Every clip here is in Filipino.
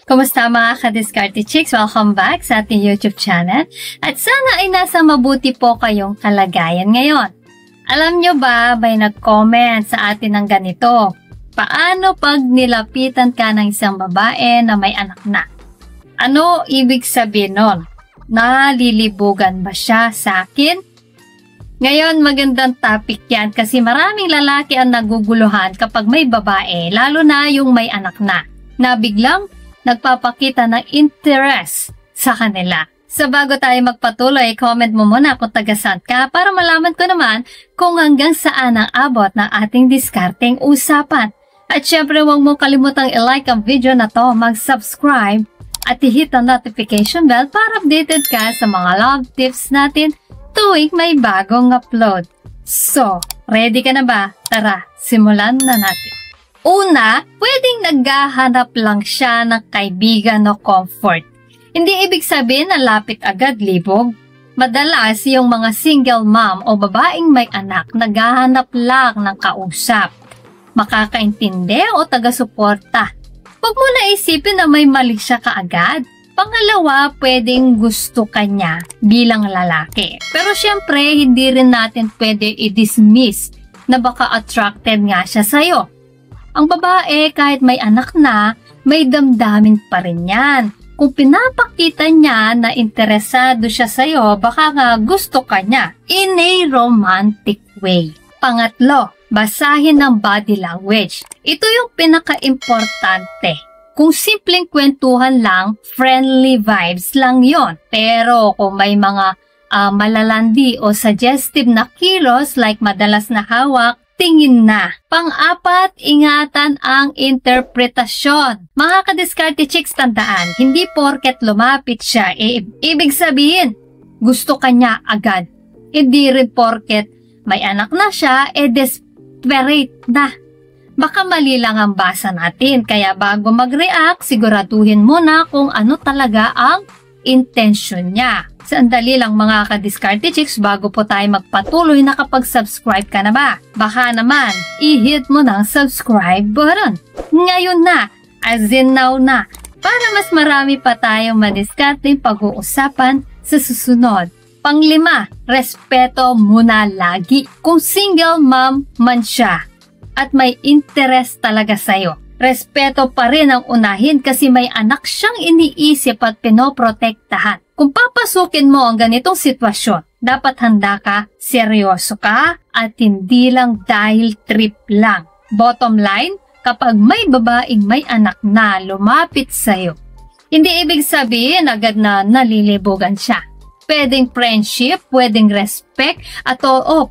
Kumusta mga ka-Diskarte Chicks? Welcome back sa ating YouTube channel. At sana ay nasa mabuti po kayong kalagayan ngayon. Alam nyo ba, may nag-comment sa atin ng ganito. Paano pag nilapitan ka ng isang babae na may anak na? Ano ibig sabihin nun? Nalilibugan ba siya sa akin? Ngayon, magandang topic yan kasi maraming lalaki ang naguguluhan kapag may babae, lalo na yung may anak na biglang nagpapakita ng interest sa kanila. So bago tayo magpatuloy, comment mo muna kung taga-saan ka para malaman ko naman kung hanggang saan ang abot ng ating diskarteng usapan. At syempre huwag mo kalimutang i-like ang video na to, mag-subscribe at i-hit ang notification bell para updated ka sa mga love tips natin tuwing may bagong upload. So, ready ka na ba? Tara, simulan na natin. Una, pwedeng naghahanap lang siya ng kaibigan o comfort. Hindi ibig sabihin na lapit agad libog. Madalas yung mga single mom o babaeng may anak naghahanap lang ng kausap, makakaintindi o taga-suporta. Huwag mo na isipin na may mali siya kaagad. Pangalawa, pwedeng gusto ka niya bilang lalaki. Pero syempre, hindi rin natin pwede i-dismiss na baka attracted nga siya sa'yo. Ang babae, kahit may anak na, may damdamin pa rin yan. Kung pinapakita niya na interesado siya sa'yo, baka nga gusto ka niya in a romantic way. Pangatlo, basahin ang body language. Ito yung pinaka-importante. Kung simpleng kwentuhan lang, friendly vibes lang yon. Pero kung may mga malalandi o suggestive na kilos like madalas na hawak, tingin na. Pang-apat, ingatan ang interpretasyon. Mga ka-Diskarte Chicks, tandaan, hindi porket lumapit siya, ibig sabihin, gusto ka niya agad. Hindi rin porket may anak na siya, desperate na. Baka mali lang ang basa natin, kaya bago mag-react, siguraduhin muna kung ano talaga ang intention niya. Sandali lang mga ka-Diskarte Chicks, bago po tayo magpatuloy, nakapag-subscribe ka na ba? Baka naman, i-hit mo ng subscribe button. Ngayon na, as in now na, para mas marami pa tayong madiskarteng pag-uusapan sa susunod. Panglima, respeto muna lagi. Kung single mom man siya at may interest talaga sa'yo, respeto pa rin ang unahin kasi may anak siyang iniisip at pinoprotektahan. Kung papasukin mo ang ganitong sitwasyon, dapat handa ka, seryoso ka, at hindi lang dahil trip lang. Bottom line, kapag may babaeng may anak na lumapit sa'yo, hindi ibig sabihin agad na nalilibugan siya. Pwedeng friendship, pwedeng respect, at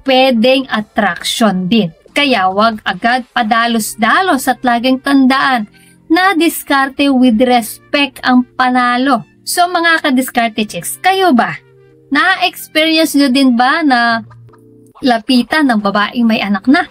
pwedeng attraction din. Kaya wag agad padalos-dalos at laging tandaan na diskarte with respect ang panalo. So mga ka-Diskarte Chicks, kayo ba? Na-experience nyo din ba na lapitan ng babaeng may anak na?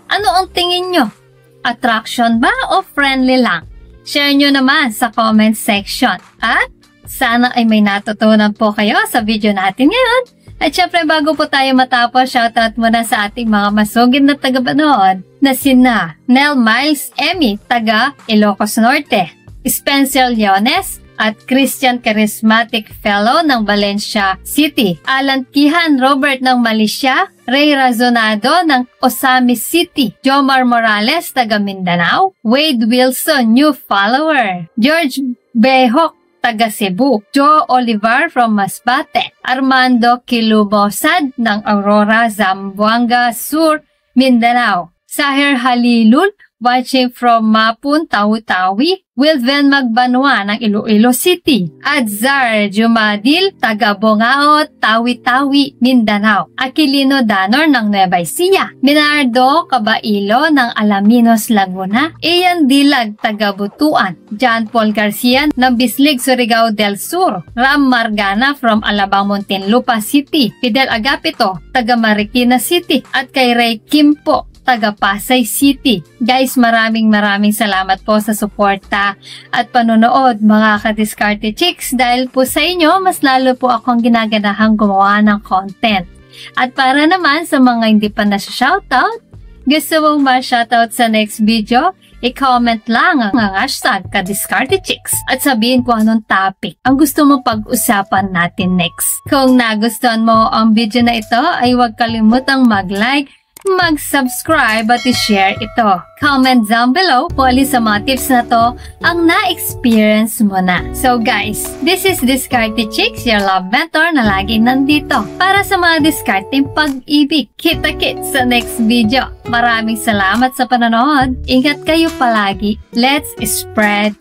Ano ang tingin nyo? Attraction ba o friendly lang? Share nyo naman sa comment section. At sana ay may natutunan po kayo sa video natin ngayon. At syempre bago po tayo matapos, shoutout muna sa ating mga masugid na taga-panood na sina Nel Miles Emmy, taga Ilocos Norte, Spencer Leones, at Christian Charismatic Fellow ng Valencia City, Alan Kihan Robert ng Malaysia, Ray Razonado ng Osamis City, Jomar Morales, taga Mindanao, Wade Wilson, new follower, George Behok, taga Cebu, Joe Olivar from Masbate, Armando Kilubosad ng Aurora, Zamboanga Sur, Mindanao, Sahir Halilul, watching from Mapun, Tawi-Tawi, Wilven Magbanwa ng Iloilo City, Adzar Jumadil, taga Bongaot, Tawi-Tawi, Mindanao, Aquilino Danor ng Nueva Ecija, Minardo Cabailo ng Alaminos, Laguna, Ian Dilag, taga Butuan, John Paul Garcia ng Bislig, Surigao del Sur, Ram Margana from Alabang, Muntinlupa City, Fidel Agapito, taga Marikina City, at kay Ray Kimpo, taga Pasay City. Guys, maraming salamat po sa suporta at panonood mga ka-Diskarte Chicks. Dahil po sa inyo, mas lalo po akong ginaganahang gumawa ng content. At para naman sa mga hindi pa na-shoutout, Gusto mong ma-shoutout sa next video? I-comment lang ang hashtag #KadiskarteChicks at sabihin kung anong topic ang gusto mo pag-usapan natin next. Kung nagustuhan mo ang video na ito ay huwag kalimutang mag-like, mag-subscribe at i-share ito. Comment down below kung alin sa mga tips na to ang na-experience mo na. So guys, this is Diskarte Chicks, your love mentor na laging nandito para sa mga diskarteng pag-ibig. Kita-kits sa next video. Maraming salamat sa panonood. Ingat kayo palagi. Let's spread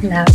love.